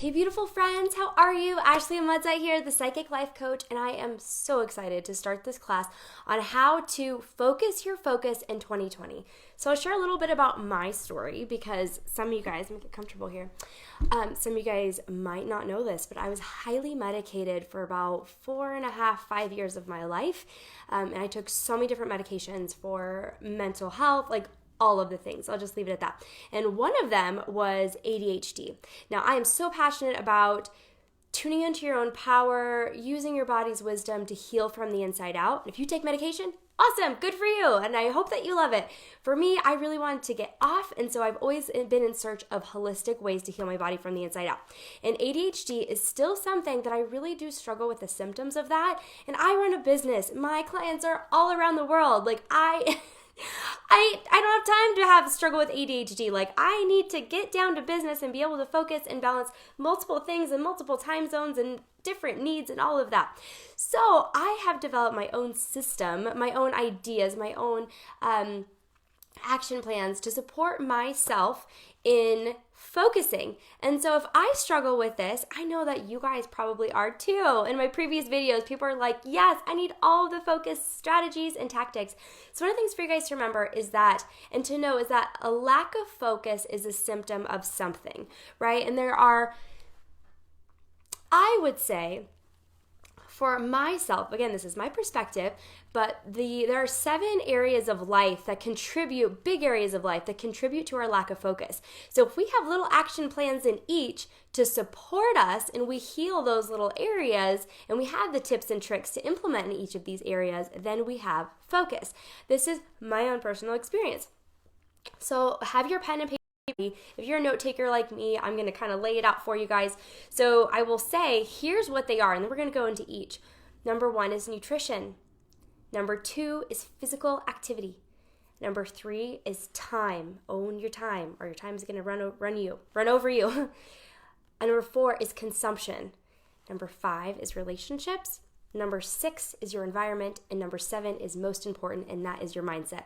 Hey beautiful friends, how are you? 𝗙𝗢𝗪 here, the Psychic Life Coach, and I am so excited to start this class on how to focus your focus in 2020. So I'll share a little bit about my story because some of you guys, let me get comfortable here, some of you guys might not know this, but I was highly medicated for about 4.5, 5 years of my life, and I took so many different medications for mental health, like all of the things. I'll just leave it at that. And one of them was ADHD. Now, I am so passionate about tuning into your own power, using your body's wisdom to heal from the inside out. If you take medication, awesome, good for you, and I hope that you love it. For me, I really wanted to get off, and so I've always been in search of holistic ways to heal my body from the inside out. And ADHD is still something that I really do struggle with the symptoms of that, and I run a business. My clients are all around the world. Like, I don't have time to have struggle with ADHD. Like, I need to get down to business and be able to focus and balance multiple things in multiple time zones and different needs and all of that. So I have developed my own system, my own ideas, my own action plans to support myself in focusing. And so if I struggle with this, I know that you guys probably are too. In my previous videos, people are like, yes, I need all of the focus strategies and tactics. So one of the things for you guys to remember is that, and to know, is that a lack of focus is a symptom of something, right? And there are, I would say, for myself, again, this is my perspective, but there are 7 areas of life that contribute, big areas of life that contribute to our lack of focus. So if we have little action plans in each to support us and we heal those little areas and we have the tips and tricks to implement in each of these areas, then we have focus. This is my own personal experience. So have your pen and paper. If you're a note taker like me, I'm going to kind of lay it out for you guys. So I will say, here's what they are, and then we're going to go into each. Number 1 is nutrition. Number 2 is physical activity. Number 3 is time. Own your time, or your time is going to run over you. And number 4 is consumption. Number 5 is relationships. Number 6 is your environment. And number 7 is most important, and that is your mindset.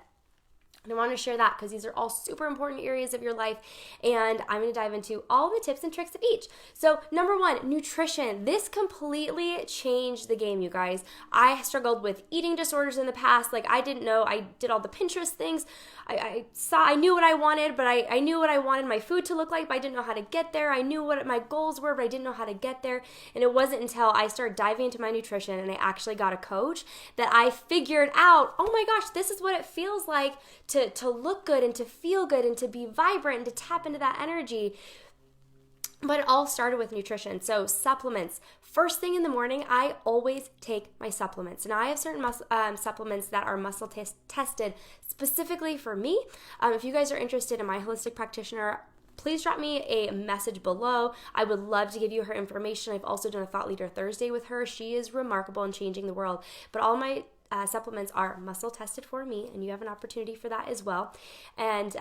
And I want to share that because these are all super important areas of your life, and I'm going to dive into all the tips and tricks of each. So number 1, nutrition. This completely changed the game, you guys. I struggled with eating disorders in the past. Like, I didn't know. I did all the Pinterest things. I knew what I wanted, but I knew what I wanted my food to look like, but I didn't know how to get there. I knew what my goals were, but I didn't know how to get there. And it wasn't until I started diving into my nutrition and I actually got a coach that I figured out, oh my gosh, this is what it feels like to look good and to feel good and to be vibrant and to tap into that energy. But it all started with nutrition. So supplements. First thing in the morning, I always take my supplements. And I have certain supplements that are muscle tested specifically for me. If you guys are interested in my holistic practitioner, please drop me a message below. I would love to give you her information. I've also done a Thought Leader Thursday with her. She is remarkable in changing the world. But all my supplements are muscle tested for me, and you have an opportunity for that as well. And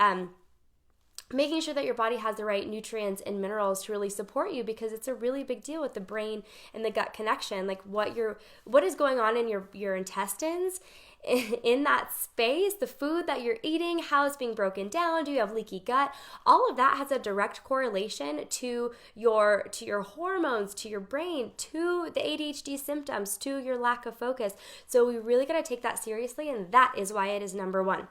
making sure that your body has the right nutrients and minerals to really support you, because it's a really big deal with the brain and the gut connection. Like, what is going on in your intestines, in that space, the food that you're eating, how it's being broken down, do you have leaky gut? All of that has a direct correlation to your hormones, to your brain, to the ADHD symptoms, to your lack of focus. So we really got to take that seriously, and that is why it is number 1.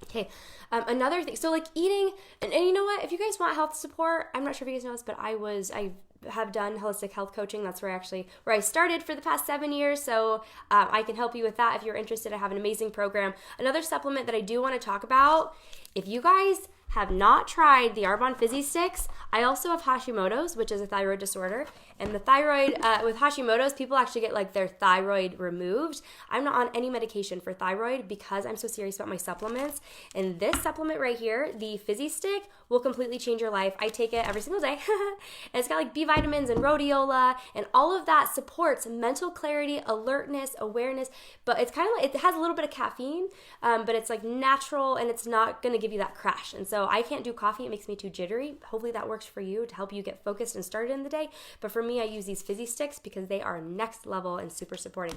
Okay, another thing, so like eating, and you know what, if you guys want health support, I'm not sure if you guys know this, but I have done holistic health coaching. That's where I started for the past 7 years. So I can help you with that if you're interested. I have an amazing program. Another supplement that I do want to talk about, if you guys have not tried the 𝗙𝗢𝗪 fizzy sticks, I also have Hashimoto's, which is a thyroid disorder. And the thyroid, with Hashimoto's, people actually get like their thyroid removed. I'm not on any medication for thyroid because I'm so serious about my supplements. And this supplement right here, the fizzy stick, will completely change your life. I take it every single day. And it's got like B vitamins and rhodiola, and all of that supports mental clarity, alertness, awareness. But it's kind of like, it has a little bit of caffeine, but it's like natural, and it's not going to give you that crash. And so I can't do coffee. It makes me too jittery. Hopefully that works for you to help you get focused and started in the day. But for me, I use these fizzy sticks because they are next level and super supporting.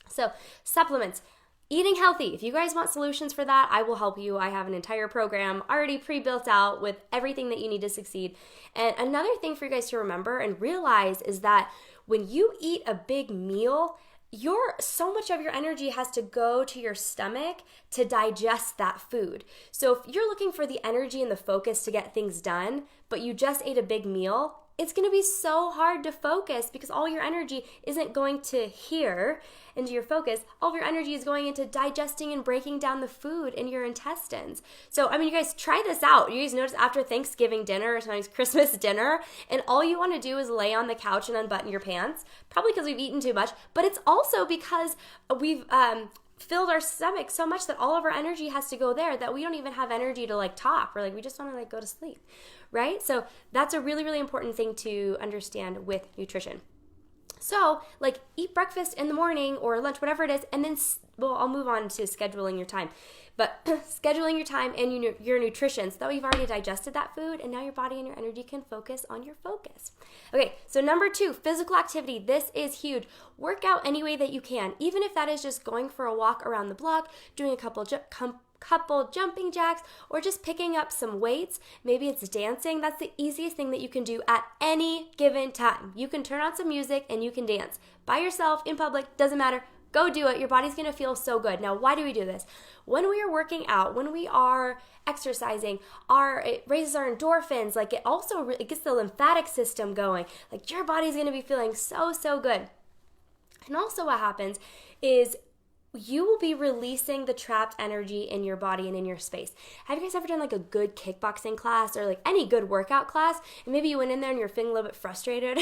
So supplements. Eating healthy. If you guys want solutions for that, I will help you. I have an entire program already pre-built out with everything that you need to succeed. And another thing for you guys to remember and realize is that when you eat a big meal, so much of your energy has to go to your stomach to digest that food. So if you're looking for the energy and the focus to get things done, but you just ate a big meal, it's going to be so hard to focus because all your energy isn't going to here into your focus. All of your energy is going into digesting and breaking down the food in your intestines. So, you guys try this out. You guys notice after Thanksgiving dinner or sometimes Christmas dinner, and all you want to do is lay on the couch and unbutton your pants, probably because we've eaten too much, but it's also because we've filled our stomach so much that all of our energy has to go there that we don't even have energy to talk. We're we just want to go to sleep, right? So that's a really, really important thing to understand with nutrition. So eat breakfast in the morning or lunch, whatever it is, and then, I'll move on to scheduling your time. But scheduling your time and your nutrition so that you've already digested that food and now your body and your energy can focus on your focus. Okay, so number 2, physical activity. This is huge. Work out any way that you can, even if that is just going for a walk around the block, doing a couple jumping jacks, or just picking up some weights. Maybe it's dancing. That's the easiest thing that you can do at any given time. You can turn on some music and you can dance by yourself, in public, doesn't matter. Go do it. Your body's going to feel so good. Now, why do we do this? When we are working out, when we are exercising, it raises our endorphins. It gets the lymphatic system going. Your body's going to be feeling so, so good. And also what happens is you will be releasing the trapped energy in your body and in your space. Have you guys ever done a good kickboxing class or any good workout class? And maybe you went in there and you're feeling a little bit frustrated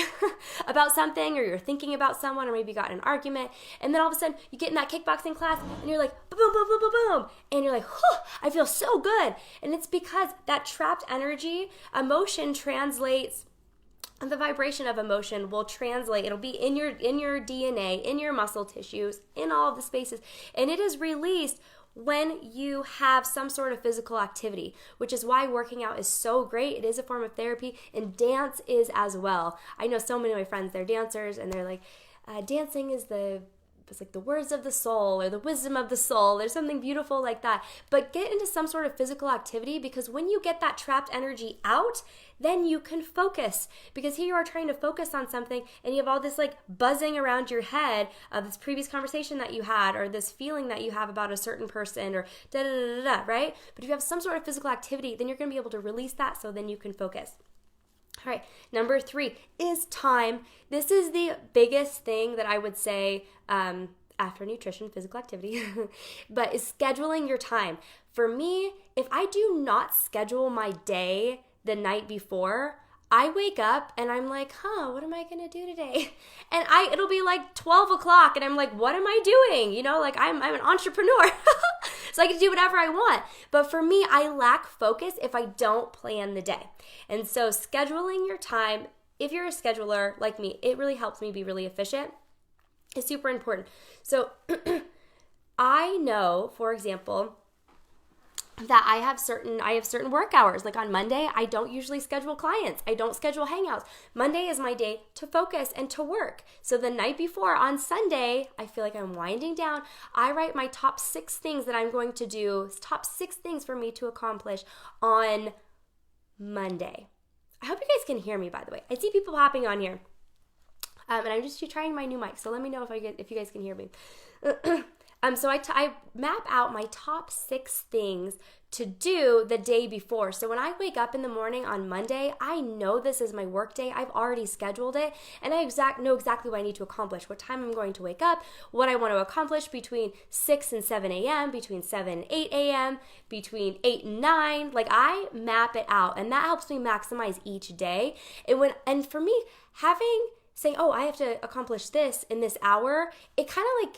about something, or you're thinking about someone, or maybe you got in an argument. And then all of a sudden you get in that kickboxing class and you're boom, boom, boom, boom, boom. And you're I feel so good. And it's because that trapped energy, emotion translates. And the vibration of emotion will translate. It'll be in your DNA, in your muscle tissues, in all of the spaces. And it is released when you have some sort of physical activity, which is why working out is so great. It is a form of therapy, and dance is as well. I know so many of my friends, they're dancers, and they're dancing is the words of the soul or the wisdom of the soul. There's something beautiful like that. But get into some sort of physical activity, because when you get that trapped energy out, then you can focus. Because here you are trying to focus on something and you have all this buzzing around your head of this previous conversation that you had, or this feeling that you have about a certain person, or da-da-da-da-da, right? But if you have some sort of physical activity, then you're going to be able to release that, so then you can focus. All right, number 3 is time. This is the biggest thing that I would say after nutrition, physical activity, but is scheduling your time. For me, if I do not schedule my day the night before, I wake up and I'm what am I going to do today? And it'll be 12 o'clock and I'm what am I doing? I'm an entrepreneur. So I can do whatever I want. But for me, I lack focus if I don't plan the day. And so scheduling your time, if you're a scheduler like me, it really helps me be really efficient. It's super important. So I know, for example, that I have certain work hours. On Monday, I don't usually schedule clients. I don't schedule hangouts. Monday is my day to focus and to work. So the night before, on Sunday, I feel I'm winding down. I write my top 6 things that I'm going to do, top 6 things for me to accomplish on Monday. I hope you guys can hear me, by the way. I see people hopping on here. And I'm just trying my new mic, so let me know if you guys can hear me. So I map out my top 6 things to do the day before. So when I wake up in the morning on Monday, I know this is my work day. I've already scheduled it, and I know exactly what I need to accomplish, what time I'm going to wake up, what I want to accomplish between 6 and 7 a.m., between 7 and 8 a.m., between 8 and 9. I map it out, and that helps me maximize each day. And for me, saying, I have to accomplish this in this hour, it kind of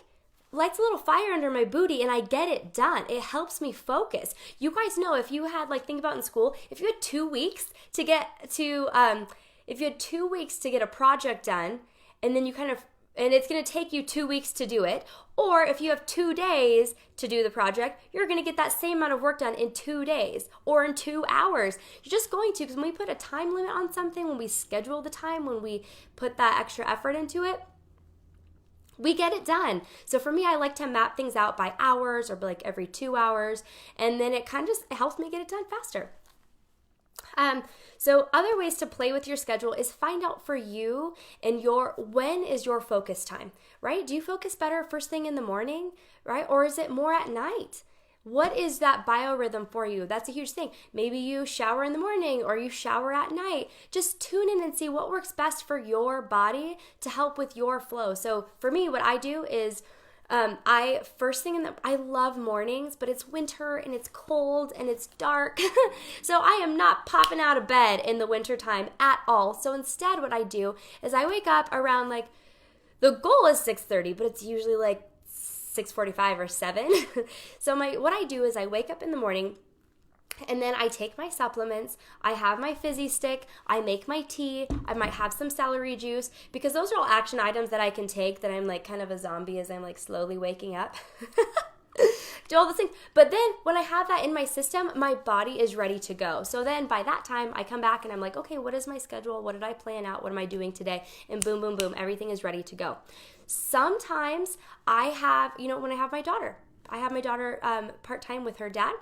lights a little fire under my booty, and I get it done. It helps me focus. You guys know, if you had think about in school, if you had 2 weeks to get a project done, and then and it's going to take you 2 weeks to do it, or if you have 2 days to do the project, you're going to get that same amount of work done in 2 days or in 2 hours. You're just going to, because when we put a time limit on something, when we schedule the time, when we put that extra effort into it, we get it done. So for me, I like to map things out by hours or like every 2 hours, and then it kind of just helps me get it done faster. So other ways to play with your schedule is find out for you and when is your focus time, right? Do you focus better first thing in the morning, right? Or is it more at night? What is that biorhythm for you? That's a huge thing. Maybe you shower in the morning or you shower at night. Just tune in and see what works best for your body to help with your flow. So for me, what I do is I love mornings, but it's winter and it's cold and it's dark. So I am not popping out of bed in the winter time at all. So instead what I do is I wake up around the goal is 6:30, but it's usually 6:45 or 7. So what I do is I wake up in the morning, and then I take my supplements, I have my fizzy stick, I make my tea, I might have some celery juice, because those are all action items that I can take that I'm kind of a zombie as I'm slowly waking up. Do all those things. But then when I have that in my system, my body is ready to go. So then by that time, I come back and I'm okay, what is my schedule? What did I plan out? What am I doing today? And boom, boom, boom, everything is ready to go. Sometimes I have, when I have my daughter part-time with her dad.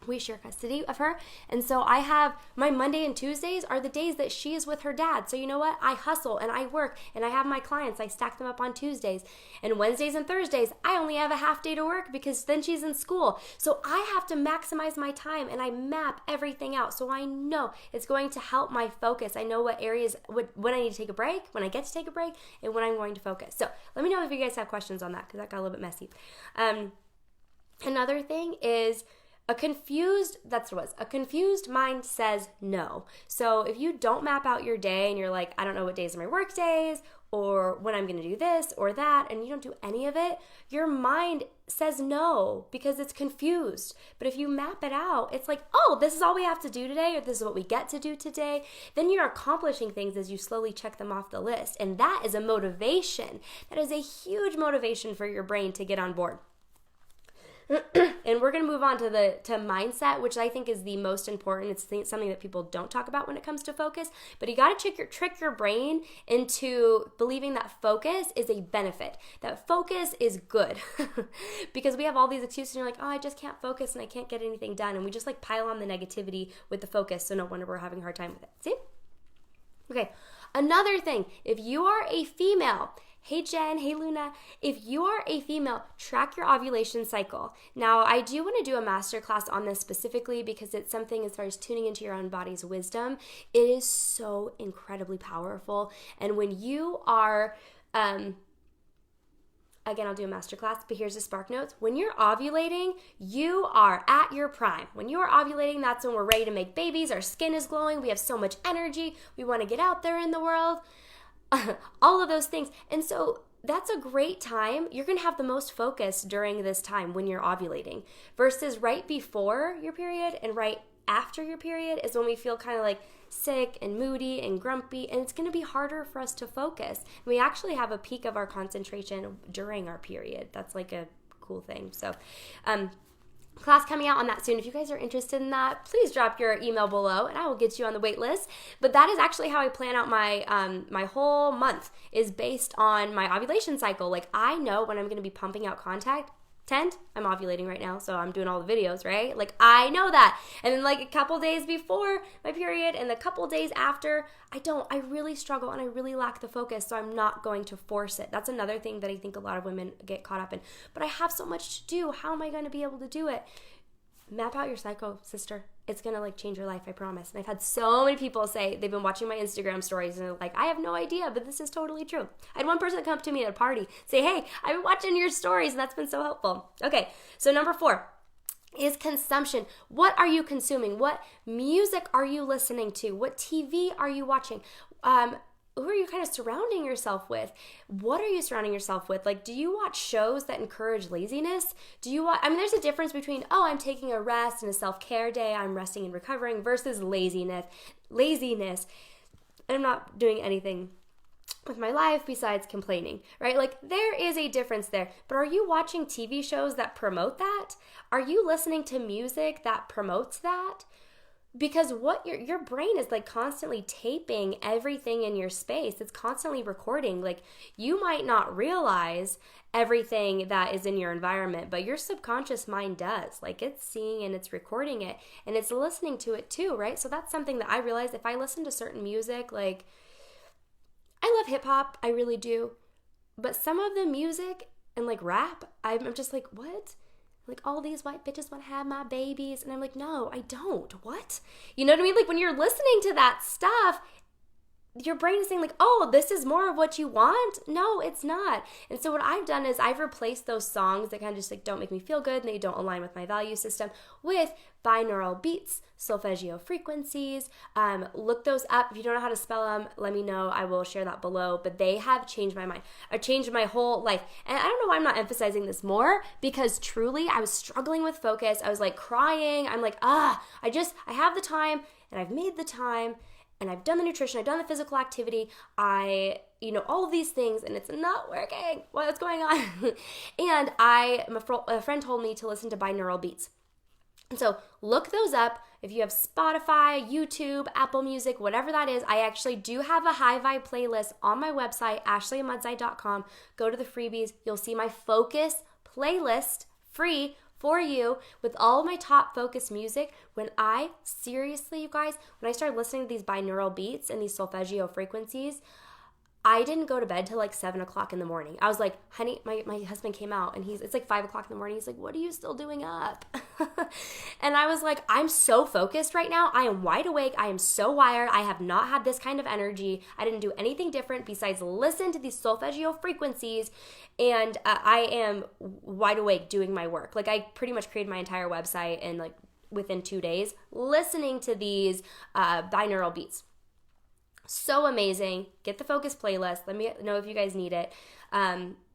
We share custody of her. And so I have my Monday and Tuesdays are the days that she is with her dad. So you know what? I hustle and I work and I have my clients. I stack them up on Tuesdays. And Wednesdays and Thursdays, I only have a half day to work because then she's in school. So I have to maximize my time and I map everything out. So I know it's going to help my focus. I know what areas, when I need to take a break, when I get to take a break, and when I'm going to focus. So let me know if you guys have questions on that, because that got a little bit messy. Another thing is, a confused mind says no. So if you don't map out your day and you're I don't know what days are my work days or when I'm going to do this or that, and you don't do any of it, your mind says no because it's confused. But if you map it out, it's oh, this is all we have to do today, or this is what we get to do today. Then you're accomplishing things as you slowly check them off the list. And that is a motivation. That is a huge motivation for your brain to get on board. And we're going to move on to mindset, which I think is the most important. It's something that people don't talk about when it comes to focus, but you got to trick your brain into believing that focus is a benefit, that focus is good. Because we have all these excuses and you're oh, I just can't focus and I can't get anything done. And we just pile on the negativity with the focus. So no wonder we're having a hard time with it. See? Okay. Another thing, if you are a female, hey Jen, hey Luna, if you are a female, track your ovulation cycle. Now, I do want to do a masterclass on this specifically because it's something as far as tuning into your own body's wisdom. It is so incredibly powerful. And when you are, again, I'll do a masterclass, but here's the spark notes. When you're ovulating, you are at your prime. When you are ovulating, that's when we're ready to make babies. Our skin is glowing. We have so much energy. We want to get out there in the world. All of those things. And so that's a great time. You're going to have the most focus during this time when you're ovulating versus right before your period and right after your period is when we feel kind of sick and moody and grumpy, and it's going to be harder for us to focus. We actually have a peak of our concentration during our period. That's a cool thing. So, class coming out on that soon. If you guys are interested in that, please drop your email below and I will get you on the wait list. But that is actually how I plan out my whole month, is based on my ovulation cycle. I know when I'm going to be pumping out content. I'm ovulating right now, so I'm doing all the videos, right? I know that. And then a couple days before my period and a couple days after, I really struggle and I really lack the focus, so I'm not going to force it. That's another thing that I think a lot of women get caught up in. But I have so much to do. How am I going to be able to do it? Map out your cycle, sister. It's going to change your life, I promise. And I've had so many people say they've been watching my Instagram stories and they're I have no idea, but this is totally true. I had one person come up to me at a party, say, hey, I've been watching your stories and that's been so helpful. Okay, so number 4 is consumption. What are you consuming? What music are you listening to? What TV are you watching? Who are you kind of surrounding yourself with? What are you surrounding yourself with? Do you watch shows that encourage laziness? Do you watch, there's a difference between, I'm taking a rest and a self-care day, I'm resting and recovering, versus laziness, and I'm not doing anything with my life besides complaining, right? There is a difference there. But are you watching TV shows that promote that? Are you listening to music that promotes that? Because what your brain is like constantly taping everything in your space. It's constantly recording. Like, you might not realize everything that is in your environment, but your subconscious mind does. Like, it's seeing and it's recording it and it's listening to it too, right? So that's something that I realized. If I listen to certain music, like, I love hip hop, I really do, but some of the music and like rap, I'm just like, what? Like, all these white bitches want to have my babies. And I'm like, no, I don't. What? You know what I mean? Like, when you're listening to that stuff, your brain is saying like, oh, this is more of what you want? No, it's not. And so what I've done is I've replaced those songs that kind of just like don't make me feel good and they don't align with my value system with binaural beats, solfeggio frequencies. Look those up. If you don't know how to spell them, let me know. I will share that below. But they have changed my mind. I've changed my whole life. And I don't know why I'm not emphasizing this more, because truly I was struggling with focus. I was like crying. I'm like, I have the time and I've made the time. And I've done the nutrition, I've done the physical activity, all of these things, and it's not working. What's going on? And a friend told me to listen to binaural beats. And so look those up. If you have Spotify, YouTube, Apple Music, whatever that is, I actually do have a high vibe playlist on my website, 𝗙𝗢𝗪𝗏.com. Go to the freebies. You'll see my focus playlist free for you with all of my top focus music. When I started listening to these binaural beats and these solfeggio frequencies, I didn't go to bed till like 7 o'clock in the morning. I was like, honey, my husband came out and it's like 5 o'clock in the morning. He's like, what are you still doing up? And I was like, I'm so focused right now. I am wide awake. I am so wired. I have not had this kind of energy. I didn't do anything different besides listen to these solfeggio frequencies. And I am wide awake doing my work. Like, I pretty much created my entire website in like within 2 days listening to these binaural beats. So amazing. Get the focus playlist. Let me know if you guys need it.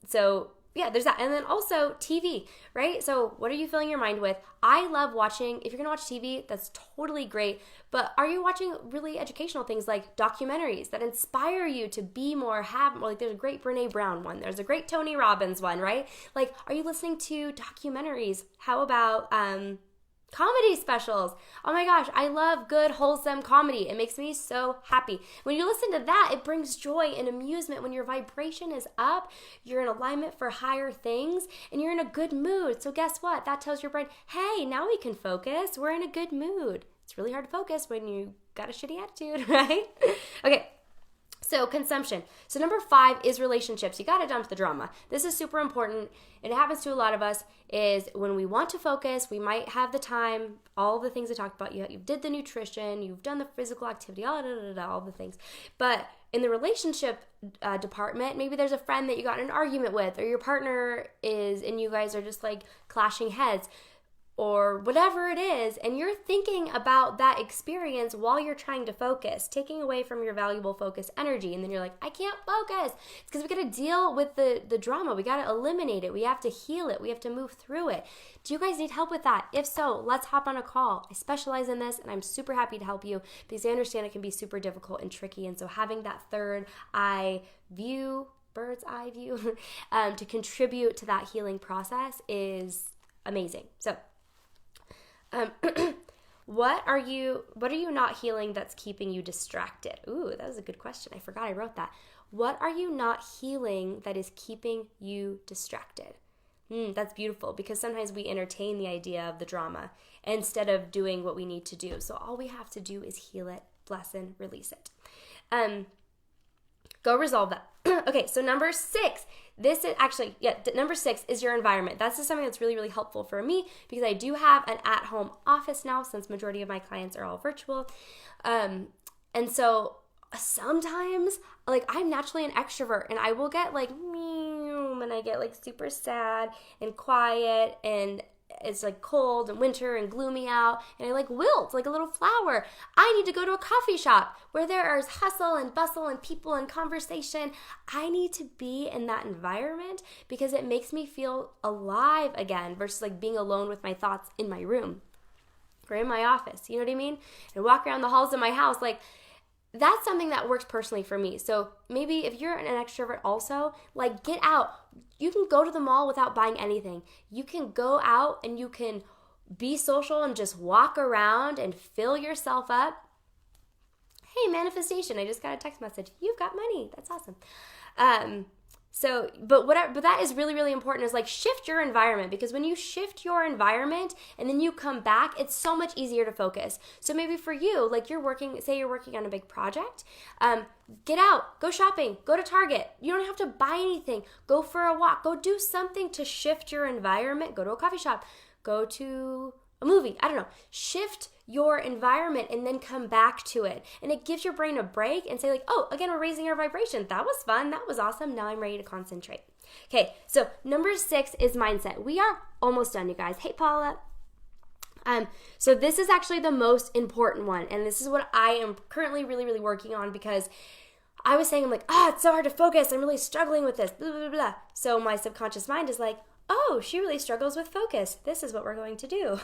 So yeah, there's that. And then also TV, right? So what are you filling your mind with? I love watching. If you're going to watch TV, that's totally great. But are you watching really educational things like documentaries that inspire you to be more, have more? Like, there's a great Brene Brown one. There's a great Tony Robbins one, right? Like, are you listening to documentaries? How about comedy specials? Oh my gosh, I love good, wholesome comedy. It makes me so happy. When you listen to that, it brings joy and amusement. When your vibration is up, you're in alignment for higher things, and you're in a good mood. So guess what? That tells your brain, hey, now we can focus. We're in a good mood. It's really hard to focus when you got a shitty attitude, right? Okay. So consumption. So number 5 is relationships. You got to dump the drama. This is super important. It happens to a lot of us is when we want to focus, we might have the time, all the things I talked about. You did the nutrition, you've done the physical activity, all the things. But in the relationship department, maybe there's a friend that you got in an argument with, or your partner is, and you guys are just like clashing heads, or whatever it is, and you're thinking about that experience while you're trying to focus, taking away from your valuable focus energy, and then you're like, I can't focus. It's because we got to deal with the drama. We got to eliminate it. We have to heal it. We have to move through it. Do you guys need help with that? If so, let's hop on a call. I specialize in this, and I'm super happy to help you because I understand it can be super difficult and tricky, and so having that third eye view, bird's eye view, to contribute to that healing process is amazing. So what are you not healing that's keeping you distracted? Ooh, that was a good question. I forgot I wrote that. What are you not healing that is keeping you distracted? That's beautiful, because sometimes we entertain the idea of the drama instead of doing what we need to do. So all we have to do is heal it, bless and release it. Go resolve that. Okay, so number 6. Number 6 is your environment. That's just something that's really, really helpful for me because I do have an at-home office now since majority of my clients are all virtual. And so sometimes, like, I'm naturally an extrovert, and I will get like, and I get like super sad and quiet, and it's like cold and winter and gloomy out, and I like wilt like a little flower. I need to go to a coffee shop where there is hustle and bustle and people and conversation. I need to be in that environment because it makes me feel alive again versus like being alone with my thoughts in my room or in my office. You know what I mean? And walk around the halls of my house. Like, that's something that works personally for me. So maybe if you're an extrovert also, like, get out. You can go to the mall without buying anything. You can go out and you can be social and just walk around and fill yourself up. Hey, manifestation, I just got a text message. You've got money. That's awesome. But that is really, really important, is like shift your environment, because when you shift your environment and then you come back, it's so much easier to focus. So maybe for you, like say you're working on a big project, get out, go shopping, go to Target. You don't have to buy anything. Go for a walk, go do something to shift your environment. Go to a coffee shop, go to a movie. I don't know. Shift your environment and then come back to it. And it gives your brain a break and say like, oh, again, we're raising our vibration. That was fun. That was awesome. Now I'm ready to concentrate. Okay, so number 6 is mindset. We are almost done, you guys. Hey, Paula. So this is actually the most important one. And this is what I am currently really, really working on, because I was saying, I'm like, it's so hard to focus. I'm really struggling with this, blah, blah, blah. So my subconscious mind is like, oh, she really struggles with focus. This is what we're going to do.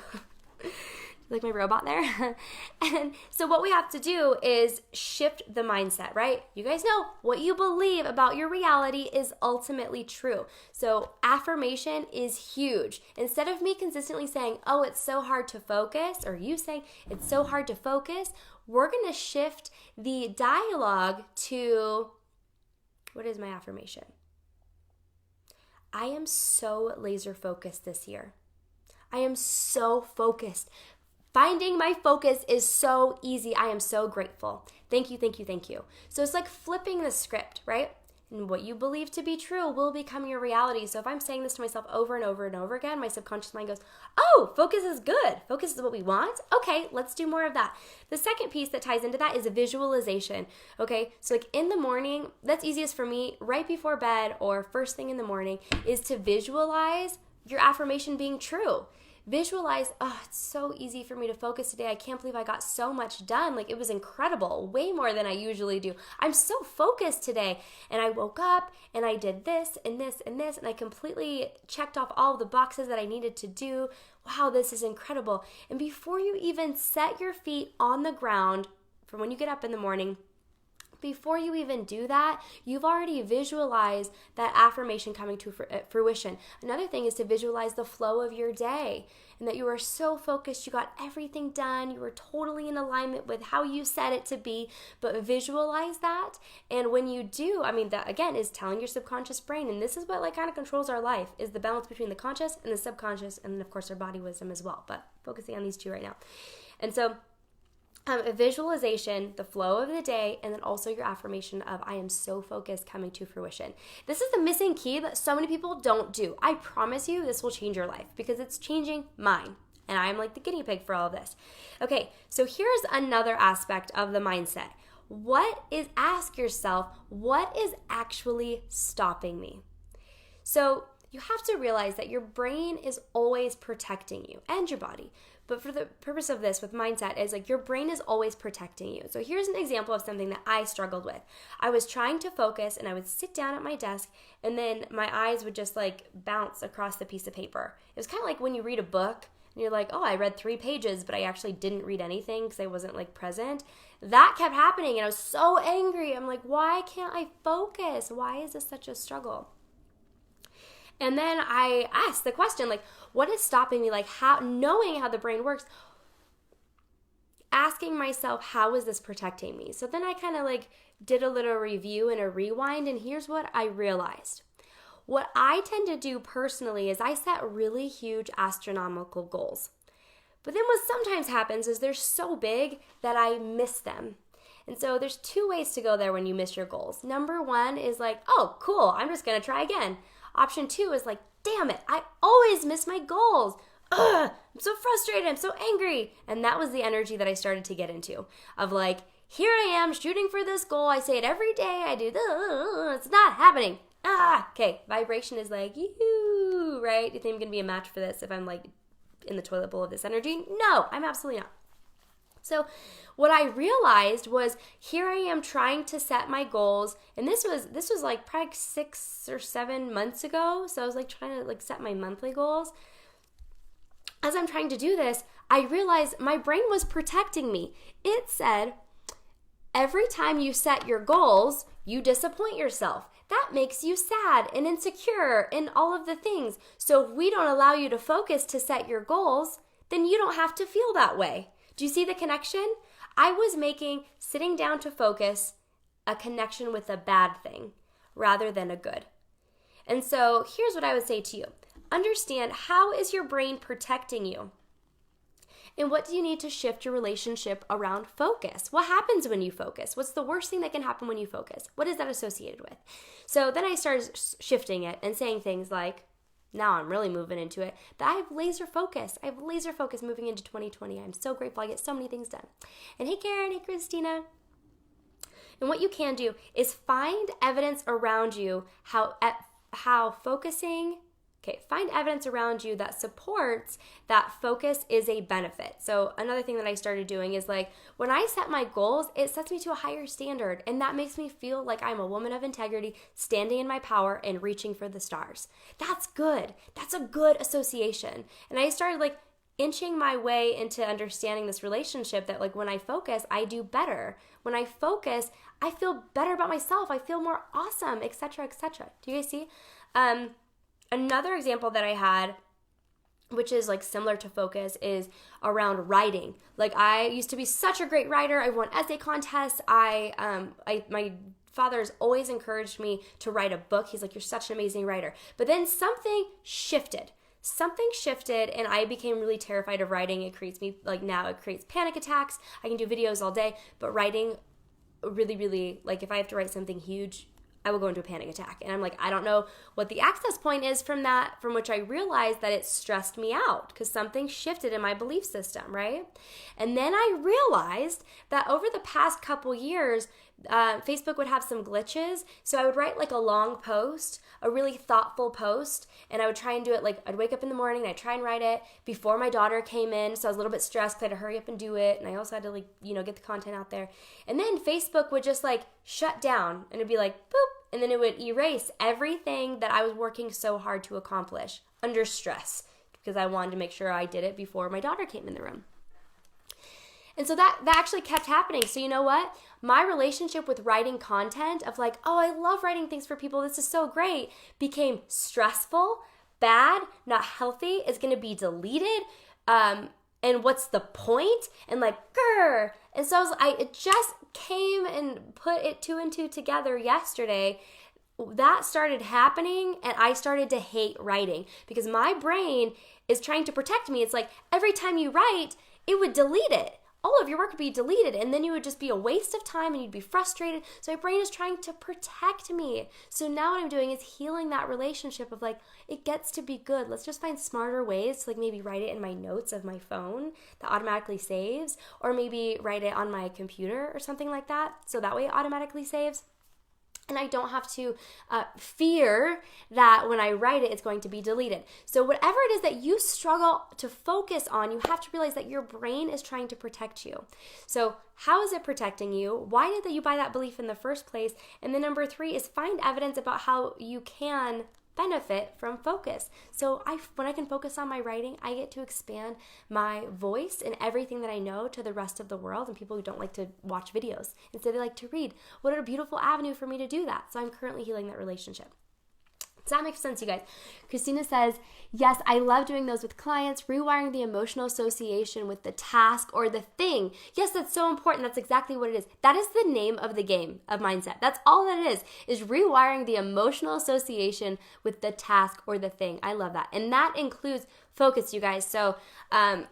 Like my robot there. And so what we have to do is shift the mindset, right? You guys know what you believe about your reality is ultimately true. So affirmation is huge. Instead of me consistently saying, oh, it's so hard to focus, or you saying it's so hard to focus, we're going to shift the dialogue to, what is my affirmation? I am so laser focused this year. I am so focused. Finding my focus is so easy. I am so grateful. Thank you, thank you, thank you. So it's like flipping the script, right? And what you believe to be true will become your reality. So if I'm saying this to myself over and over and over again, my subconscious mind goes, oh, focus is good. Focus is what we want. Okay, let's do more of that. The second piece that ties into that is a visualization. Okay, so like in the morning, that's easiest for me right before bed or first thing in the morning, is to visualize your affirmation being true. Visualize, oh, it's so easy for me to focus today. I can't believe I got so much done. Like, it was incredible, way more than I usually do. I'm so focused today. And I woke up and I did this and this and this, and I completely checked off all of the boxes that I needed to do. Wow, this is incredible. And before you even set your feet on the ground, from when you get up in the morning, before you even do that, you've already visualized that affirmation coming to fruition. Another thing is to visualize the flow of your day, and that you are so focused, you got everything done, you were totally in alignment with how you set it to be, but visualize that. And when you do, I mean, that again is telling your subconscious brain, and this is what like kind of controls our life, is the balance between the conscious and the subconscious, and then of course our body wisdom as well, but focusing on these two right now. And so a visualization, the flow of the day, and then also your affirmation of I am so focused coming to fruition. This is the missing key that so many people don't do. I promise you this will change your life, because it's changing mine. And I'm like the guinea pig for all of this. Okay, so here's another aspect of the mindset. Ask yourself, what is actually stopping me? So you have to realize that your brain is always protecting you and your body. But for the purpose of this with mindset is like your brain is always protecting you. So here's an example of something that I struggled with. I was trying to focus and I would sit down at my desk and then my eyes would just like bounce across the piece of paper. It was kind of like when you read a book and you're like, oh, I read 3 pages, but I actually didn't read anything because I wasn't like present. That kept happening and I was so angry. I'm like, why can't I focus? Why is this such a struggle? And then I asked the question, like, what is stopping me? Like, knowing how the brain works, asking myself, how is this protecting me? So then I kind of like did a little review and a rewind, and here's what I realized. What I tend to do personally is I set really huge astronomical goals. But then what sometimes happens is they're so big that I miss them. And so there's 2 ways to go there when you miss your goals. Number 1 is like, oh, cool, I'm just going to try again. Option 2 is like, damn it, I always miss my goals. Ugh, I'm so frustrated, I'm so angry. And that was the energy that I started to get into of like, here I am shooting for this goal. I say it every day. I do this. It's not happening. Okay, vibration is like, yoo, right? You think I'm going to be a match for this if I'm like in the toilet bowl of this energy? No, I'm absolutely not. So what I realized was here I am trying to set my goals, and this was like probably 6 or 7 months ago. So I was like trying to like set my monthly goals. As I'm trying to do this, I realized my brain was protecting me. It said, every time you set your goals, you disappoint yourself. That makes you sad and insecure and all of the things. So if we don't allow you to focus to set your goals, then you don't have to feel that way. Do you see the connection? I was making sitting down to focus a connection with a bad thing rather than a good. And so here's what I would say to you. Understand, how is your brain protecting you? And what do you need to shift your relationship around focus? What happens when you focus? What's the worst thing that can happen when you focus? What is that associated with? So then I started shifting it and saying things like, now I'm really moving into it, that I have laser focus. I have laser focus moving into 2020. I'm so grateful I get so many things done. And hey Karen, hey Christina. And what you can do is find evidence around you find evidence around you that supports that focus is a benefit. So another thing that I started doing is like, when I set my goals, it sets me to a higher standard. And that makes me feel like I'm a woman of integrity, standing in my power and reaching for the stars. That's good. That's a good association. And I started like inching my way into understanding this relationship that like when I focus, I do better. When I focus, I feel better about myself. I feel more awesome, etc., etc. Do you guys see? Another example that I had, which is like similar to focus, is around writing. Like I used to be such a great writer. I won essay contests. My father's always encouraged me to write a book. He's like, you're such an amazing writer. But then something shifted. And I became really terrified of writing. It creates panic attacks. I can do videos all day, but writing really, really, like if I have to write something huge, I will go into a panic attack. And I'm like, I don't know what the access point is from which I realized that it stressed me out because something shifted in my belief system, right? And then I realized that over the past couple years, Facebook would have some glitches. So I would write like a long post, a really thoughtful post, and I would try and do it like, I'd wake up in the morning and I'd try and write it before my daughter came in. So I was a little bit stressed because I had to hurry up and do it. And I also had to get the content out there. And then Facebook would just like shut down and it'd be like, boop. And then it would erase everything that I was working so hard to accomplish under stress because I wanted to make sure I did it before my daughter came in the room. And so that actually kept happening. So you know what? My relationship with writing content of like, oh, I love writing things for people, this is so great, became stressful, bad, not healthy, it's going to be deleted. And what's the point? And like, grr. And so it just came and put it two and two together yesterday. That started happening and I started to hate writing because my brain is trying to protect me. It's like every time you write, it would delete it. All of your work would be deleted and then you would just be a waste of time and you'd be frustrated. So my brain is trying to protect me. So now what I'm doing is healing that relationship of like, it gets to be good. Let's just find smarter ways to like maybe write it in my notes of my phone that automatically saves, or maybe write it on my computer or something like that. So that way it automatically saves. And I don't have to fear that when I write it, it's going to be deleted. So whatever it is that you struggle to focus on, you have to realize that your brain is trying to protect you. So how is it protecting you? Why did you buy that belief in the first place? And then number 3 is find evidence about how you can benefit from focus. So when I can focus on my writing, I get to expand my voice and everything that I know to the rest of the world and people who don't like to watch videos. Instead, they like to read. What a beautiful avenue for me to do that. So I'm currently healing that relationship. Does that make sense, you guys? Christina says, yes, I love doing those with clients, rewiring the emotional association with the task or the thing. Yes, that's so important. That's exactly what it is. That is the name of the game of mindset. That's all that it is rewiring the emotional association with the task or the thing. I love that. And that includes focus, you guys. So I'm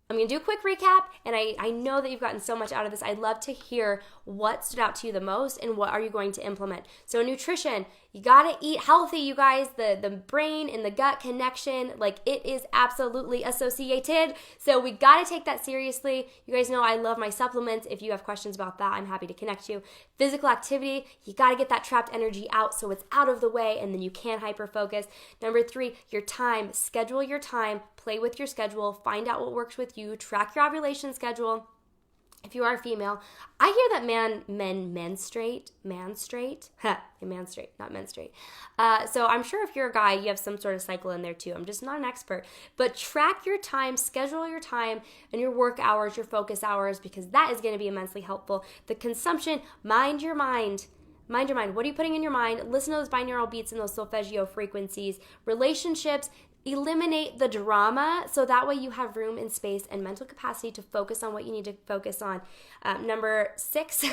going to do a quick recap, and I know that you've gotten so much out of this. I'd love to hear what stood out to you the most and what are you going to implement. So nutrition, you got to eat healthy, you guys. The brain and the gut connection, like it is absolutely associated. So we got to take that seriously. You guys know I love my supplements. If you have questions about that, I'm happy to connect you. Physical activity, you got to get that trapped energy out so it's out of the way and then you can hyper-focus. Number 3, your time. Schedule your time. Play with your schedule. Find out what works with you. Track your ovulation schedule. If you are a female, I hear that men menstruate, not menstruate. So I'm sure if you're a guy, you have some sort of cycle in there too. I'm just not an expert, but track your time, schedule your time and your work hours, your focus hours, because that is going to be immensely helpful. The consumption, mind your mind. Mind your mind. What are you putting in your mind? Listen to those binaural beats and those solfeggio frequencies. Relationships, Eliminate the drama so that way you have room and space and mental capacity to focus on what you need to focus on. Number 6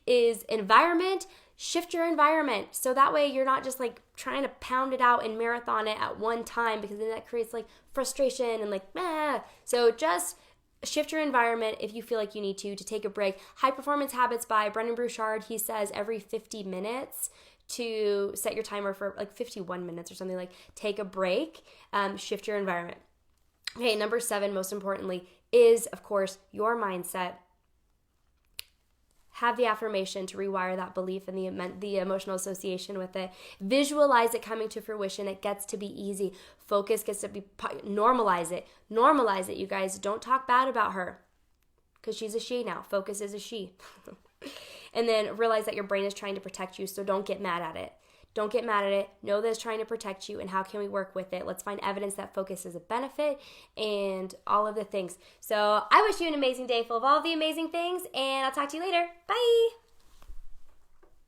is environment. Shift your environment so that way you're not just like trying to pound it out and marathon it at one time, because then that creates like frustration and like So just shift your environment if you feel like you need to take a break. High Performance Habits by Brendon Burchard, he says every 50 minutes to set your timer for like 51 minutes or something, like take a break, shift your environment. Okay, number 7, most importantly, is of course your mindset. Have the affirmation to rewire that belief and the emotional association with it. Visualize it coming to fruition. It gets to be easy. Focus gets to be, normalize it. Normalize it, you guys. Don't talk bad about her because she's a she now. Focus is a she. And then realize that your brain is trying to protect you, so don't get mad at it. Don't get mad at it. Know that it's trying to protect you, and how can we work with it? Let's find evidence that focus is a benefit and all of the things. So I wish you an amazing day full of all of the amazing things, and I'll talk to you later. Bye.